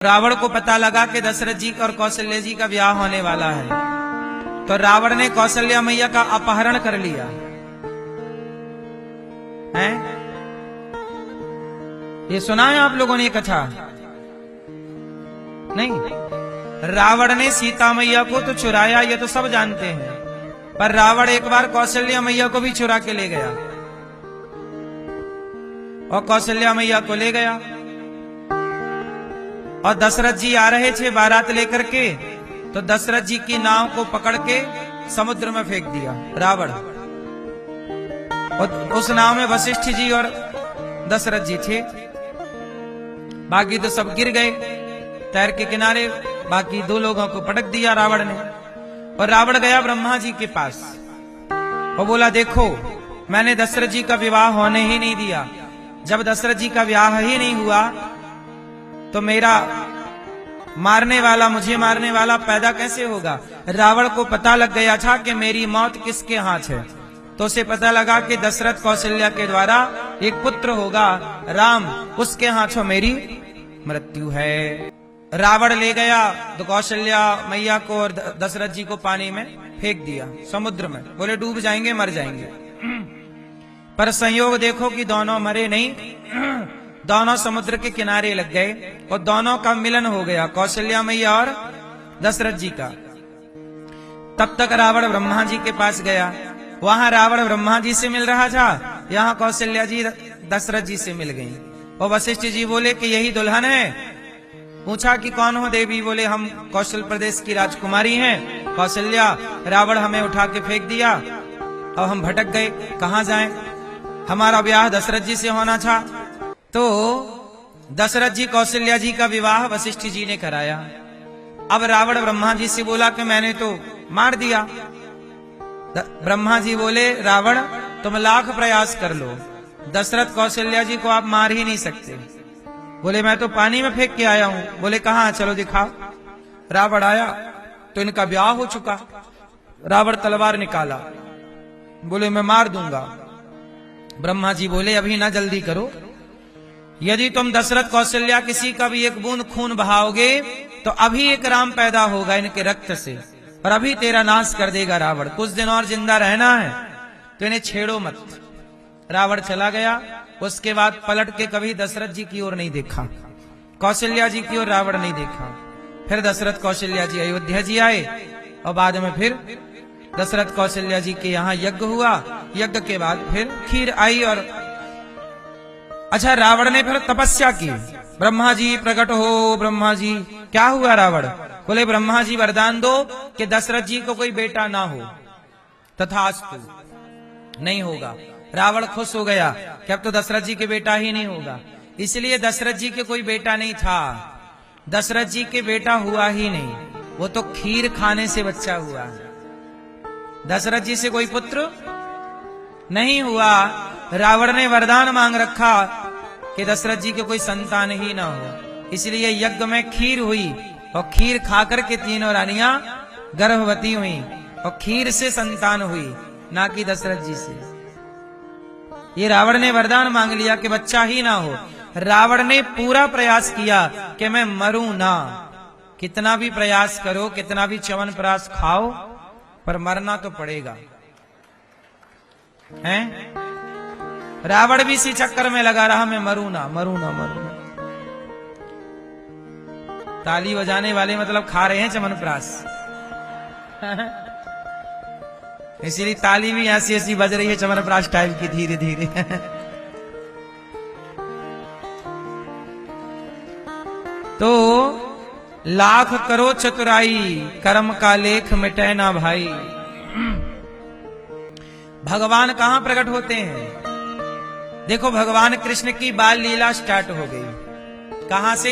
रावण को पता लगा कि दशरथ जी और कौशल्य जी का ब्याह होने वाला है, तो रावण ने कौशल्या मैया का अपहरण कर लिया है। ये सुना है आप लोगों ने ये कथा? नहीं। रावण ने सीता मैया को तो चुराया, ये तो सब जानते हैं, पर रावण एक बार कौशल्या मैया को भी चुरा के ले गया और कौशल्या मैया को ले गया। और दशरथ जी आ रहे थे बारात लेकर के, तो दशरथ जी की नाव को पकड़ के समुद्र में फेंक दिया रावण। और उस नाव में वशिष्ठ जी और दशरथ जी थे, बाकी तो सब गिर गए तैर के किनारे। बाकी दो लोगों को पटक दिया रावण ने। और रावण गया ब्रह्मा जी के पास और बोला, देखो मैंने दशरथ जी का विवाह होने ही नहीं दिया। जब दशरथ जी का विवाह ही नहीं हुआ तो मेरा मारने वाला, मुझे मारने वाला पैदा कैसे होगा? रावण को पता लग गया था कि मेरी मौत किसके हाथ है, तो उसे पता लगा कि दशरथ कौशल्या के द्वारा एक पुत्र होगा राम, उसके हाथों मेरी मृत्यु है। रावण ले गया तो कौशल्या मैया को और दशरथ जी को पानी में फेंक दिया समुद्र में। बोले डूब जाएंगे, मर जाएंगे। पर संयोग देखो कि दोनों मरे नहीं, दोनों समुद्र के किनारे लग गए और दोनों का मिलन हो गया, कौशल्या मैया और दशरथ जी का। तब तक रावण ब्रह्मा जी के पास गया। वहां रावण ब्रह्मा जी से मिल रहा था, यहाँ कौशल्या जी दशरथ जी से मिल गई। और वशिष्ठ जी बोले कि यही दुल्हन है। पूछा कि कौन हो देवी? बोले हम कौशल प्रदेश की राजकुमारी हैं कौशल्या। रावण हमें उठा के फेंक दिया और हम भटक गए, कहां जाएं? हमारा ब्याह दशरथ जी से होना था। तो दशरथ जी कौशल्या जी का विवाह वशिष्ठ जी ने कराया। अब रावण ब्रह्मा जी से बोला कि मैंने तो मार दिया। ब्रह्मा जी बोले, रावण तुम लाख प्रयास कर लो, दशरथ कौशल्या जी को आप मार ही नहीं सकते। बोले मैं तो पानी में फेंक के आया हूं। बोले कहां, चलो दिखाओ। रावण आया तो इनका ब्याह हो चुका। रावण तलवार निकाला, बोले मैं मार दूंगा। ब्रह्मा जी बोले अभी ना जल्दी करो, यदि तुम दशरथ कौशल्या किसी का भी एक बूंद खून बहाओगे तो अभी एक राम पैदा होगा इनके रक्त से, और अभी तेरा नाश कर देगा रावण। कुछ दिन और जिंदा रहना है तो इन्हें छेड़ो मत। रावण चला गया। उसके बाद पलट के कभी दशरथ जी की ओर नहीं देखा, कौशल्या जी की ओर रावण नहीं देखा। फिर दशरथ कौशल्या जी अयोध्या जी आए और बाद में फिर दशरथ कौशल्या जी के यहाँ यज्ञ हुआ। यज्ञ के बाद फिर खीर आई। और अच्छा, रावण ने फिर तपस्या की। ब्रह्मा जी प्रकट हो, ब्रह्मा जी क्या हुआ? रावण बोले ब्रह्मा जी वरदान दो कि दशरथ जी को कोई बेटा ना हो। तथास्तु, नहीं होगा। रावण खुश हो गया कि अब तो दशरथ जी के बेटा ही नहीं होगा। इसलिए दशरथ जी के कोई बेटा नहीं था, दशरथ जी के बेटा हुआ ही नहीं, वो तो खीर खाने से बच्चा हुआ। दशरथ जी से कोई पुत्र नहीं हुआ। रावण ने वरदान मांग रखा कि दशरथ जी के कोई संतान ही ना हो। इसलिए यज्ञ में खीर हुई और खीर खाकर के तीनों रानियां गर्भवती हुई और खीर से संतान हुई, ना कि दशरथ जी से। ये रावण ने वरदान मांग लिया कि बच्चा ही ना हो। रावण ने पूरा प्रयास किया कि मैं मरूं ना। कितना भी प्रयास करो, कितना भी च्यवनप्राश खाओ, पर मरना तो पड़ेगा। हैं? रावण भी इसी चक्कर में लगा रहा, मैं मरूं ना, मरूं ना, मरूं ना। ताली बजाने वाले मतलब खा रहे हैं च्यवनप्राश। इसीलिए ताली भी ऐसी ऐसी बज रही है च्यवनप्राश टाइप की, धीरे धीरे। तो लाख करो चतुराई, कर्म का लेख मिटे ना भाई। भगवान कहां प्रकट होते हैं? देखो भगवान कृष्ण की बाल लीला स्टार्ट हो गई। कहां से?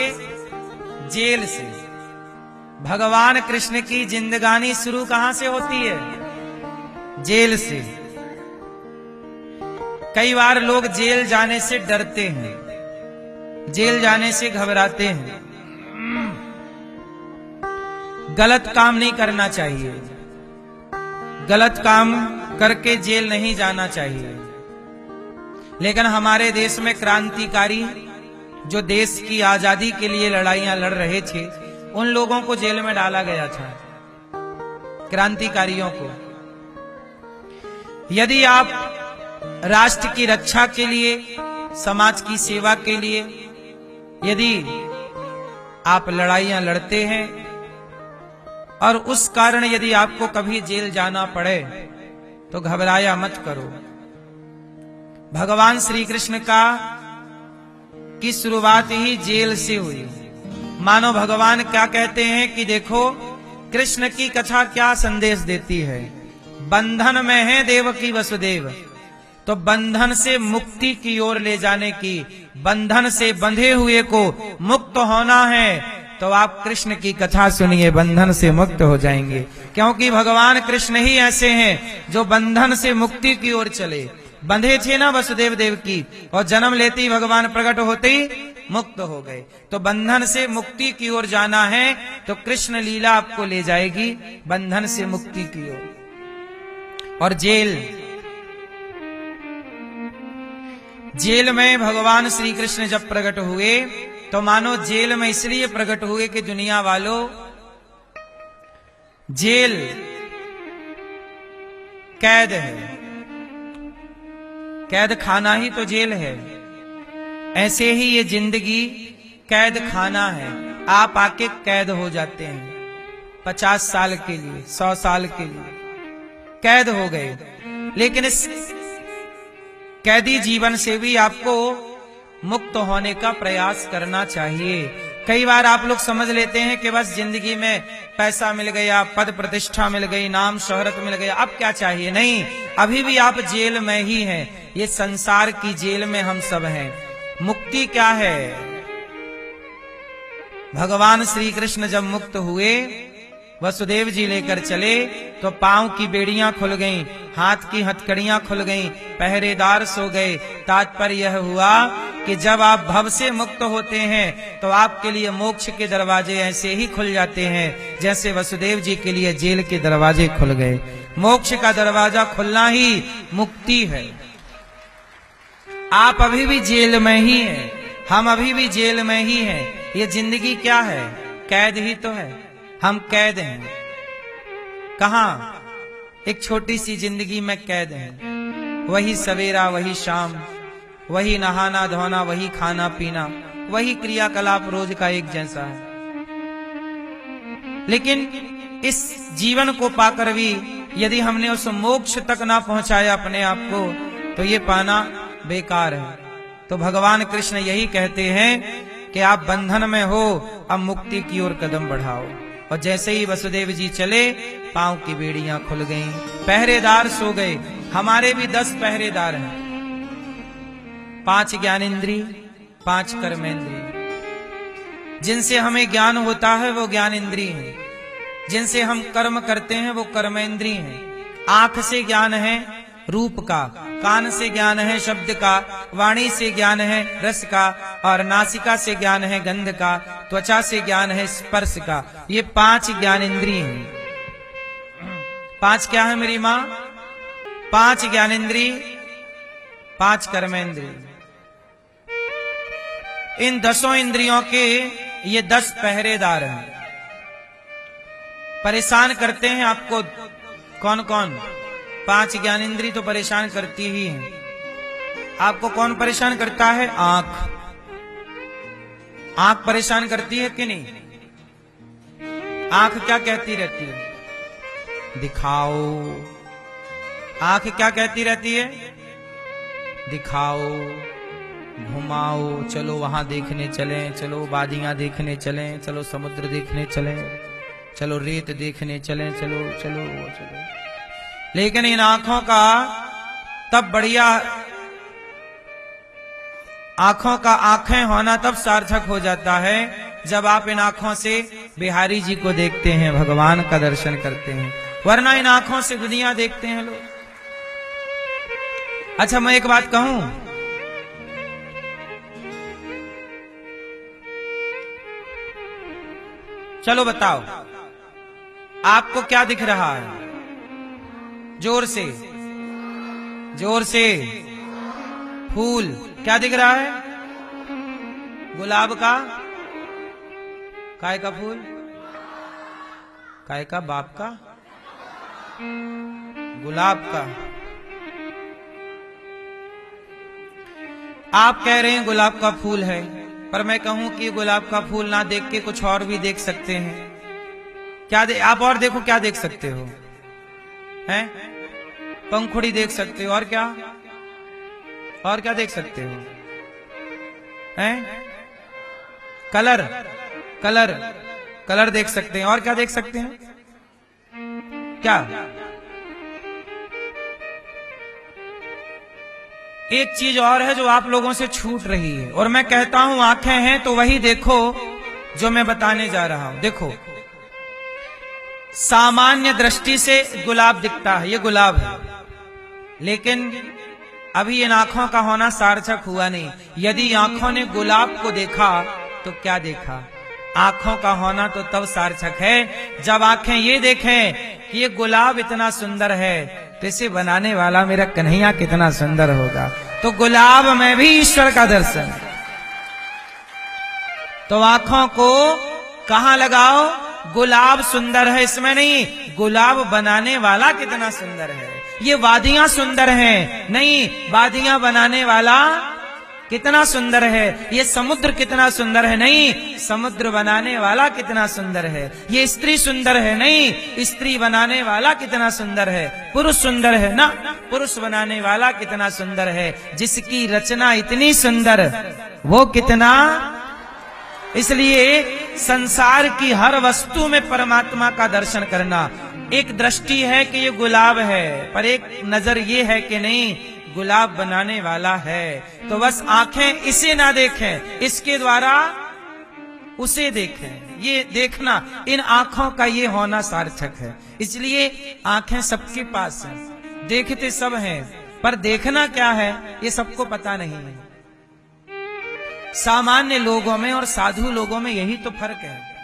जेल से। भगवान कृष्ण की जिंदगानी शुरू कहां से होती है? जेल से। कई बार लोग जेल जाने से डरते हैं, जेल जाने से घबराते हैं। गलत काम नहीं करना चाहिए, गलत काम करके जेल नहीं जाना चाहिए। लेकिन हमारे देश में क्रांतिकारी जो देश की आजादी के लिए लड़ाइयां लड़ रहे थे, उन लोगों को जेल में डाला गया था, क्रांतिकारियों को। यदि आप राष्ट्र की रक्षा के लिए, समाज की सेवा के लिए यदि आप लड़ाइयां लड़ते हैं और उस कारण यदि आपको कभी जेल जाना पड़े तो घबराया मत करो। भगवान श्री कृष्ण की शुरुआत ही जेल से हुई। मानो भगवान क्या कहते हैं कि देखो कृष्ण की कथा क्या संदेश देती है। बंधन में है देवकी वसुदेव, तो बंधन से मुक्ति की ओर ले जाने की, बंधन से बंधे हुए को मुक्त होना है तो आप कृष्ण की कथा सुनिए, बंधन से मुक्त हो जाएंगे। क्योंकि भगवान कृष्ण ही ऐसे हैं जो बंधन से मुक्ति की ओर चले। बंधे थे ना वसुदेव देवकी, और जन्म लेते ही भगवान प्रकट होते ही मुक्त हो गए। तो बंधन से मुक्ति की ओर जाना है तो कृष्ण लीला आपको ले जाएगी बंधन से मुक्ति की ओर। और जेल में भगवान श्री कृष्ण जब प्रकट हुए तो मानो जेल में इसलिए प्रकट हुए कि दुनिया वालों, जेल कैद है, कैद खाना ही तो जेल है। ऐसे ही ये जिंदगी कैद खाना है। आप आके कैद हो जाते हैं 50 साल के लिए, 100 साल के लिए कैद हो गए। लेकिन इस कैदी जीवन से भी आपको मुक्त होने का प्रयास करना चाहिए। कई बार आप लोग समझ लेते हैं कि बस जिंदगी में पैसा मिल गया, पद प्रतिष्ठा मिल गई, नाम शोहरत मिल गया, अब क्या चाहिए। नहीं, अभी भी आप जेल में ही हैं। ये संसार की जेल में हम सब हैं। मुक्ति क्या है? भगवान श्री कृष्ण जब मुक्त हुए, वसुदेव जी लेकर चले तो पांव की बेड़ियां खुल गईं, हाथ की हथकड़ियां खुल गईं, पहरेदार सो गए। तात्पर्य यह हुआ कि जब आप भव से मुक्त होते हैं तो आपके लिए मोक्ष के दरवाजे ऐसे ही खुल जाते हैं जैसे वसुदेव जी के लिए जेल के दरवाजे खुल गए। मोक्ष का दरवाजा खुलना ही मुक्ति है। आप अभी भी जेल में ही हैं, हम अभी भी जेल में ही हैं। ये जिंदगी क्या है? कैद ही तो है। हम कैद हैं। कहां? एक छोटी सी जिंदगी में कैद हैं। वही सवेरा, वही शाम, वही नहाना धोना, वही खाना पीना, वही क्रियाकलाप रोज का एक जैसा है। लेकिन इस जीवन को पाकर भी यदि हमने उस मोक्ष तक ना पहुंचाया अपने आप को तो ये पाना बेकार है। तो भगवान कृष्ण यही कहते हैं कि आप बंधन में हो, अब मुक्ति की ओर कदम बढ़ाओ। और जैसे ही वसुदेव जी चले, पांव की बेड़ियां खुल गईं, पहरेदार सो गए। हमारे भी 10 पहरेदार हैं। 5 ज्ञानेंद्रिय, 5 कर्मेंद्रिय। जिनसे हमें ज्ञान होता है वो ज्ञान इंद्रिय है, जिनसे हम कर्म करते हैं वो कर्मेंद्रिय हैं। आंख से ज्ञान है रूप का, कान से ज्ञान है शब्द का, वाणी से ज्ञान है रस का, और नासिका से ज्ञान है गंध का, त्वचा से ज्ञान है स्पर्श का। ये 5 ज्ञान इंद्रिय हैं। 5 क्या है मेरी माँ? 5 ज्ञानेंद्रिय, 5 कर्मेंद्रिय। इन 10 इंद्रियों के ये 10 पहरेदार हैं। परेशान करते हैं आपको कौन कौन? 5 ज्ञानेंद्रिय तो परेशान करती ही हैं। आपको कौन परेशान करता है? आंख। आंख परेशान करती है कि नहीं? आंख क्या कहती रहती है? दिखाओ। आंख क्या कहती रहती है? दिखाओ, घुमाओ, चलो वहां देखने चलें, चलो वादियां देखने चलें, चलो समुद्र देखने चलें, चलो रेत देखने चलें, चलो चलो चलो। लेकिन इन आंखों का तब बढ़िया, आंखों का आंखें होना तब सार्थक हो जाता है जब आप इन आंखों से बिहारी जी को देखते हैं, भगवान का दर्शन करते हैं। वरना इन आंखों से दुनिया देखते हैं लोग। अच्छा, मैं एक बात कहूं, चलो बताओ आपको क्या दिख रहा है? जोर से, जोर से। फूल क्या दिख रहा है? गुलाब का काय का फूल, काय का बाप का, गुलाब का। आप कह रहे हैं गुलाब का फूल है, पर मैं कहूं कि गुलाब का फूल ना देख के कुछ और भी देख सकते हैं। क्या आप और देखो, क्या देख सकते हो? हैं? पंखुड़ी देख सकते हो, और क्या, और क्या देख सकते हो? हैं? कलर, कलर, कलर देख सकते हैं, और क्या देख सकते हैं? क्या? एक चीज और है जो आप लोगों से छूट रही है, और मैं कहता हूं आंखें हैं तो वही देखो जो मैं बताने जा रहा हूं। देखो, सामान्य दृष्टि से गुलाब दिखता है, ये गुलाब है, लेकिन अभी इन आंखों का होना सार्थक हुआ नहीं। यदि आंखों ने गुलाब को देखा तो क्या देखा? आंखों का होना तो तब सार्थक है जब आंखें ये देखें कि ये गुलाब इतना सुंदर है, तो इसे बनाने वाला मेरा कन्हैया कितना सुंदर होगा। तो गुलाब में भी ईश्वर का दर्शन। तो आंखों को कहां लगाओ? गुलाब सुंदर है इसमें नहीं, गुलाब बनाने वाला कितना सुंदर है। ये वादियां सुंदर हैं नहीं, वादियां बनाने वाला कितना सुंदर है। ये समुद्र कितना सुंदर है नहीं, समुद्र बनाने वाला कितना सुंदर है। ये स्त्री सुंदर है नहीं, स्त्री बनाने वाला कितना सुंदर है। पुरुष सुंदर है ना, पुरुष बनाने वाला कितना सुंदर है। जिसकी रचना इतनी सुंदर, वो कितना। इसलिए संसार की हर वस्तु में परमात्मा का दर्शन करना। एक दृष्टि है कि ये गुलाब है, पर एक नजर ये है कि नहीं, गुलाब बनाने वाला है। तो बस आंखें इसे ना देखें, इसके द्वारा उसे देखें। ये देखना, इन आंखों का ये होना सार्थक है। इसलिए आंखें सबके पास हैं, देखते सब हैं, पर देखना क्या है ये सबको पता नहीं है। सामान्य लोगों में और साधु लोगों में यही तो फर्क है।